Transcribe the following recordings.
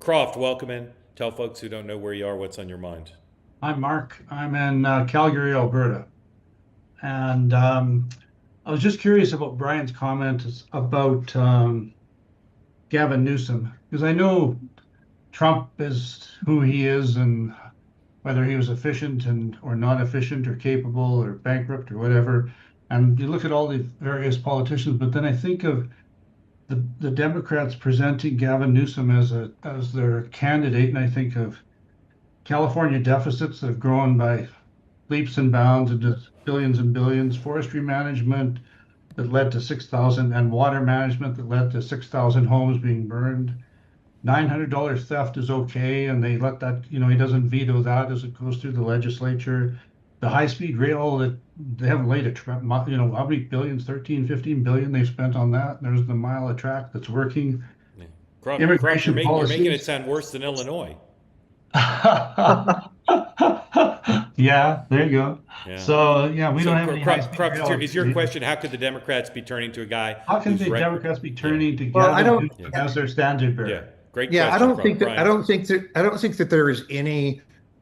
Croft, welcome in. Tell folks who don't know where you are what's on your mind. I'm Mark. I'm in Calgary, Alberta. And I was just curious about Brian's comment about Gavin Newsom, because I know Trump is who he is and whether he was efficient and or not efficient or capable or bankrupt or whatever. And you look at all the various politicians, but then I think of the Democrats presenting Gavin Newsom as their candidate, and I think of California deficits that have grown by leaps and bounds into billions and billions, forestry management that led to 6,000, and water management that led to 6,000 homes being burned. $900 theft is okay, and they let that, he doesn't veto that as it goes through the legislature. The high-speed rail that they haven't laid how many billions, 13, 15 billion they've spent on that. There's the mile of track that's working. Yeah. Croft, Immigration you're making it policies. sound worse than Illinois. Yeah, there you go. Yeah. So yeah, we So, don't have any high-speed Croft, rail. is your question, how could the Democrats be turning to a guy How can who's the rec- Democrats be Yeah, turning to Well, I Gavin don't. yeah, Newsom as their standard yeah. bearer? Great Yeah, I question, don't Croft. think that. I Brian. don't think that. I don't think that there is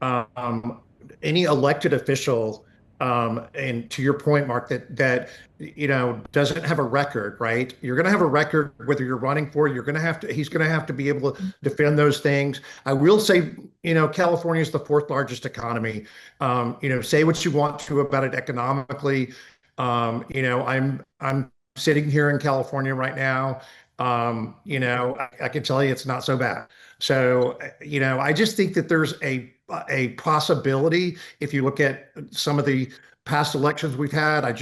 um, any elected official, and to your point, Mark, that doesn't have a record, right? You're going to have a record whether you're running for. You're going to have to. He's going to have to be able to defend those things. I will say, California is the fourth largest economy. Say what you want to about it economically. I'm sitting here in California right now. I can tell you it's not so bad. So, I just think that there's a possibility if you look at some of the past elections we've had. I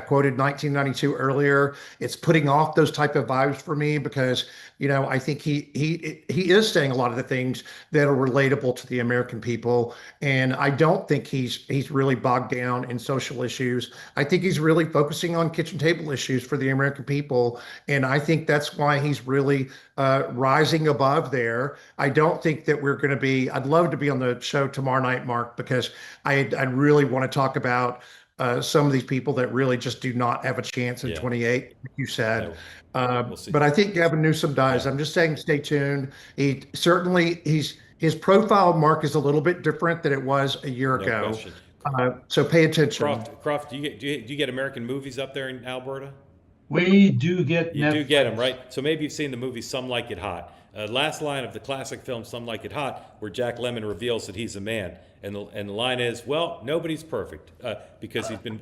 quoted 1992 earlier. It's putting off those type of vibes for me because I think he is saying a lot of the things that are relatable to the American people, and I don't think he's really bogged down in social issues. I think he's really focusing on kitchen table issues for the American people, and I think that's why he's really rising above there. I don't think that we're going to be. I'd love to be on the show tomorrow night, Mark, because I really want to talk about some of these people that really just do not have a chance in Yeah. 28, like you said. Yeah. We'll see. But I think Gavin Newsom does. Yeah. I'm just saying, stay tuned. His profile, Mark, is a little bit different than it was a year No ago. question. So pay attention. Croft, do you get American movies up there in Alberta? We do get You do get them, Netflix. right? So maybe you've seen the movie Some Like It Hot. Last line of the classic film Some Like It Hot, where Jack Lemmon reveals that he's a man, and the line is, "Well, nobody's perfect," because he's been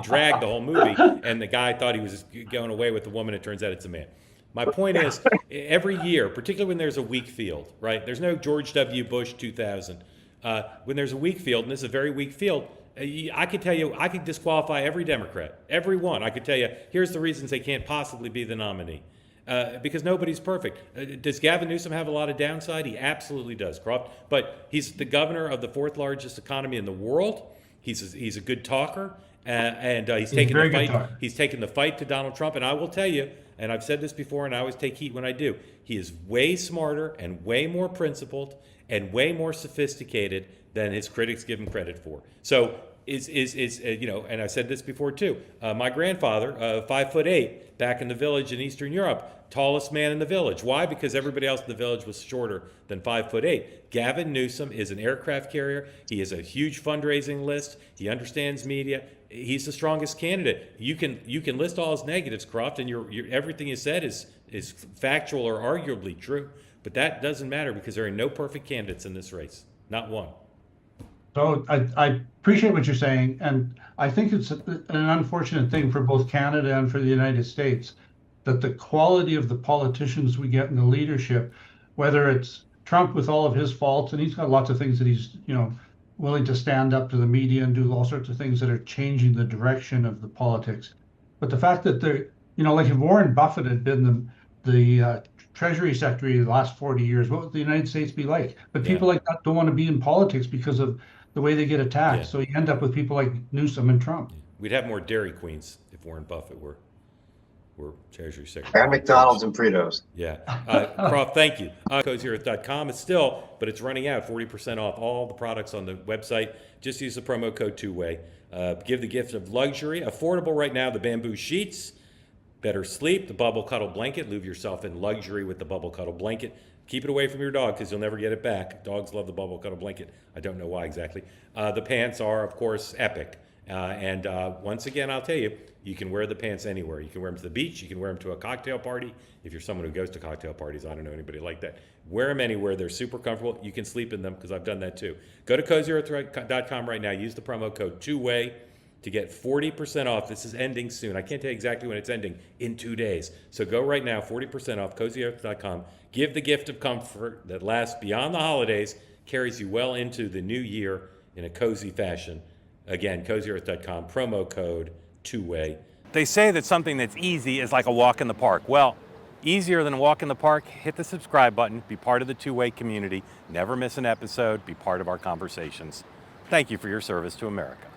dragged the whole movie, and the guy thought he was going away with the woman. It turns out it's a man. My point is, every year, particularly when there's a weak field, right? There's no George W. Bush 2000. When there's a weak field, and this is a very weak field, I could tell you, I could disqualify every Democrat, every one. I could tell you, here's the reasons they can't possibly be the nominee. Because nobody's perfect. Does Gavin Newsom have a lot of downside? He absolutely does, Croft. But he's the governor of the fourth largest economy in the world. He's a good talker, and he's He's a taken the very good fight. talker. He's taken the fight to Donald Trump. And I will tell you, and I've said this before, and I always take heat when I do. He is way smarter and way more principled and way more sophisticated than his critics give him credit for. So and I said this before too. My grandfather, 5'8", back in the village in Eastern Europe, tallest man in the village. Why? Because everybody else in the village was shorter than 5'8". Gavin Newsom is an aircraft carrier. He has a huge fundraising list. He understands media. He's the strongest candidate. You can list all his negatives, Croft, and everything you said is factual or arguably true. But that doesn't matter because there are no perfect candidates in this race. Not one. So I appreciate what you're saying, and I think it's an unfortunate thing for both Canada and for the United States that the quality of the politicians we get in the leadership, whether it's Trump with all of his faults, and he's got lots of things that he's, willing to stand up to the media and do all sorts of things that are changing the direction of the politics. But the fact that they're, like if Warren Buffett had been the Treasury Secretary the last 40 years, what would the United States be like? But Yeah. people like that don't want to be in politics because of the way they get attacked. Yeah. So you end up with people like Newsom and Trump. We'd have more Dairy Queens if Warren Buffett were Treasury Secretary. And McDonald's and Fritos. Yeah. Croft, thank you. CodeZero.com is still, but it's running out, 40% off all the products on the website. Just use the promo code two-way. Give the gift of luxury. Affordable right now, the bamboo sheets. Better sleep, the bubble cuddle blanket. Leave yourself in luxury with the bubble cuddle blanket. Keep it away from your dog because you'll never get it back. Dogs love the bubble cuddle blanket. I don't know why exactly. The pants are, of course, epic. Once again, I'll tell you, you can wear the pants anywhere. You can wear them to the beach. You can wear them to a cocktail party. If you're someone who goes to cocktail parties, I don't know anybody like that. Wear them anywhere. They're super comfortable. You can sleep in them because I've done that too. Go to CozyEarth.com right now. Use the promo code TWOWAY to get 40% off. This is ending soon. I can't tell you exactly when it's ending, in 2 days. So go right now, 40% off, CozyEarth.com. Give the gift of comfort that lasts beyond the holidays, carries you well into the new year in a cozy fashion. Again, CozyEarth.com, promo code TWOWAY. They say that something that's easy is like a walk in the park. Well, easier than a walk in the park, hit the subscribe button, be part of the Two-Way community, never miss an episode, be part of our conversations. Thank you for your service to America.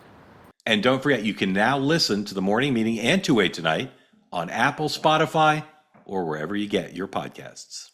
And don't forget, you can now listen to the morning meeting and Two-Way Tonight on Apple, Spotify, or wherever you get your podcasts.